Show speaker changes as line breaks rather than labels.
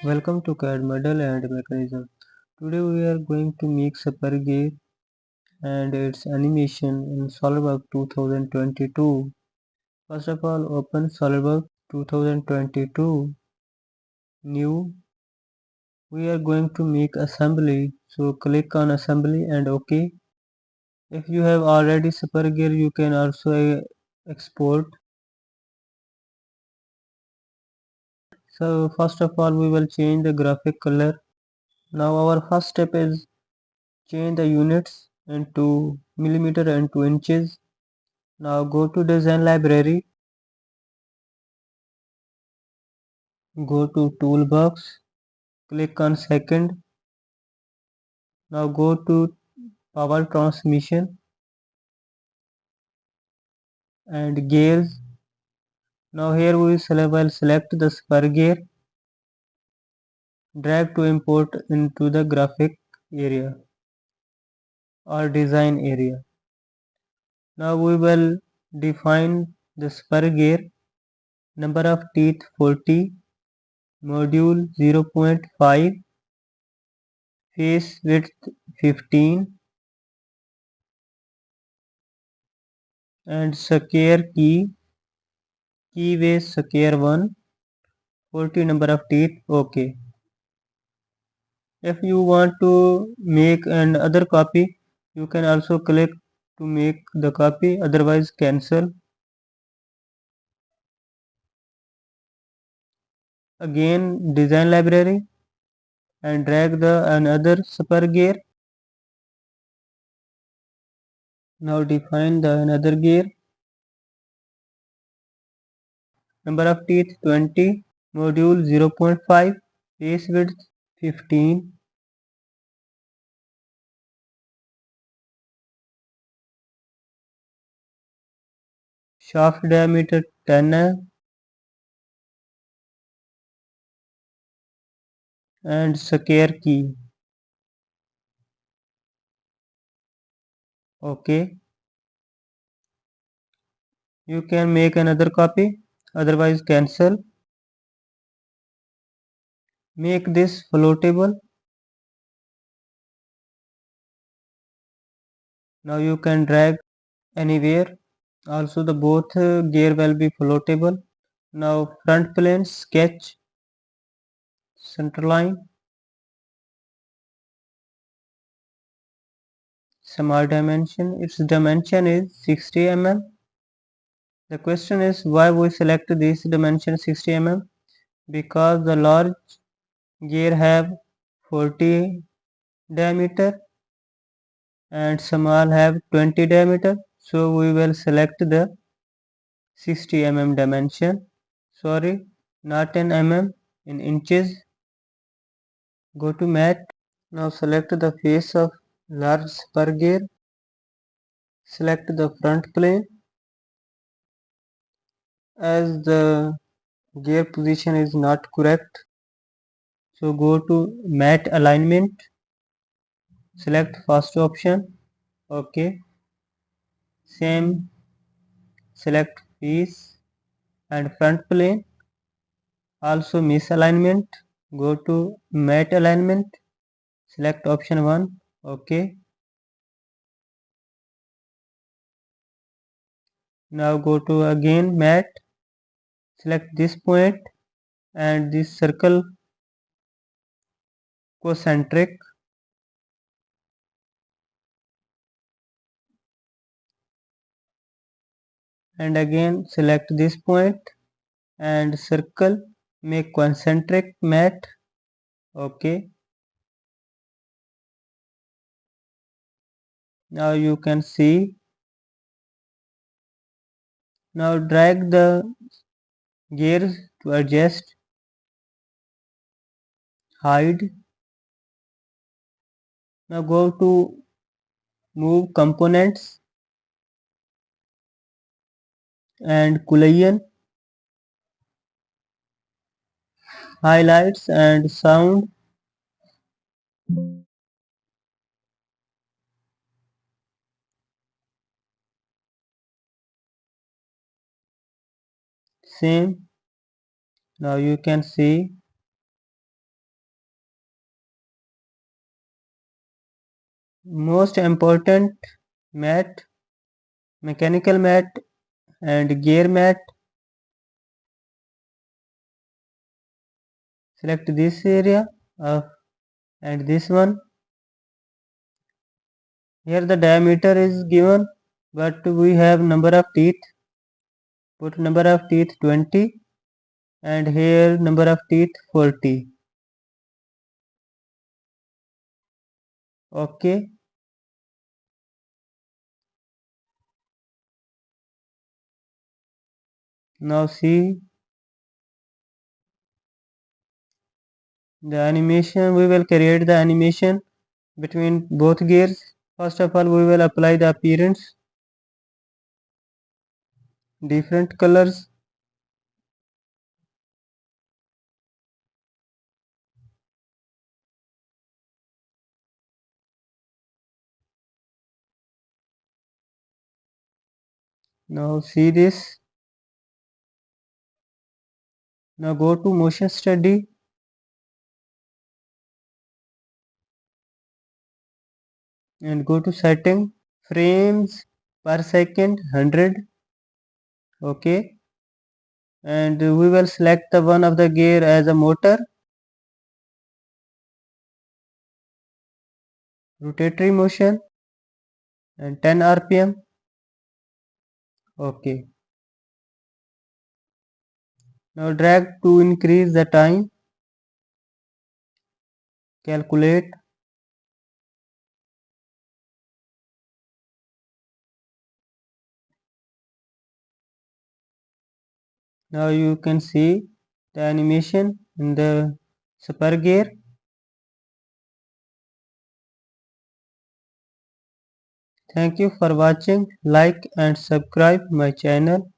Welcome to CAD Model and Mechanism. Today we are going to make Super Gear and its animation in SOLIDWORks 2022. First of all, open SOLIDWORks 2022. New. We are going to make assembly. So click on assembly and OK. If you have already Super Gear, you can also export. So first of all, we will change the graphic color. Now our first step is change the units into millimeter and to inches. Now go to design library, go to toolbox, click on second. Now go to power transmission and gears. Now here we will select the spur gear, drag to import into the graphic area or design area. Now we will define the spur gear, number of teeth 40, module 0.5, face width 15 and square key weight square 1, 40 number of teeth. OK. If you want to make another copy, you can also click to make the copy, otherwise cancel. Again design library and drag the another spur gear. Now define the another gear, number of teeth 20, module 0.5, face width 15, shaft diameter 10 mm and square key. OK. You can make another copy, otherwise cancel. Make this floatable. Now you can drag anywhere. Also the both gear will be floatable. Now front plane sketch, center line, small dimension. Its dimension is 60 mm. The question is why we select this dimension 60 mm? Because the large gear have 40 diameter and small have 20 diameter. So we will select the 60 mm dimension. Sorry, not in mm, in inches. Go to matte. Now select the face of large spur gear. Select the front plane. As the gear position is not correct, so go to matte alignment. Select first option. OK. Same. Select face and front plane. Also misalignment. Go to matte alignment. Select option 1. OK. Now go to again matte. Select this point and this circle concentric. And again select this point and circle, make concentric matte. OK. Now you can see. Now drag the gears to adjust, hide. Now go to move components and collision, highlights and sound. Same. Now you can see. most important mat, mechanical mat and gear mat. Select this area and this one. Here the diameter is given, but we have number of teeth. Put number of teeth 20 and here number of teeth 40. Okay. Now see the animation. We will create the animation between both gears. First of all, we will apply the appearance, different colors. Now see this. Now go to motion study and go to setting, frames per second 100. Okay, and we will select the one of the gear as a motor, rotatory motion and 10 rpm. Okay, now drag to increase the time, calculate. Now you can see the animation in the spur gear. Thank you for watching. Like and subscribe my channel.